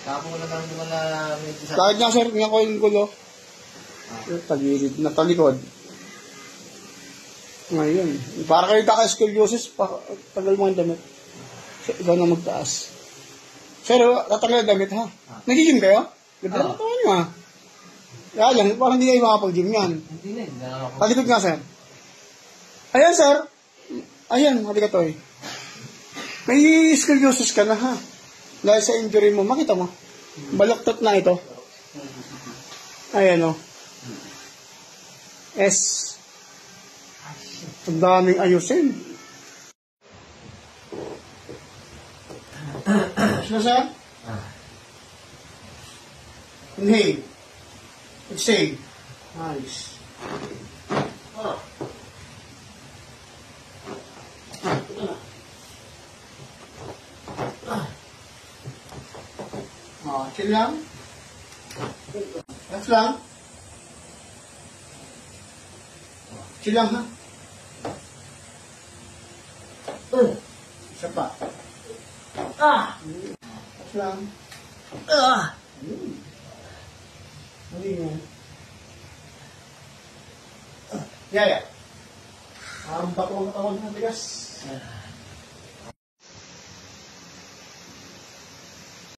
Kapo na lang naman na medyo sa... Kahit nga sir, nga ko yung gulo. Tagilid na talikod. Ngayon. Para kayo kaka-scoliosis, tagal mo ang damit. So, ikaw na magtaas. Sir, tatanggal ang damit ha? Nag-gym kayo? Ganda na tawa nyo ha? Kaya lang, parang hindi kayo makapag-gym yan. Hindi na, hindi na ako. Talikod nga sir. Ayan sir. Ayan, halika to eh. May scoliosis ka na ha? Dahil sa injury mo, makita mo. Baluktot na ito. Ayan o. S. Ang daming ayusin. Sino sir? Inhale. Exhale. Nice. Chill lang. Relax lang. Chill lang ha. Isa pa. Relax lang. Hindi nga. Yaya. Ang bato ang katawan ng tigas.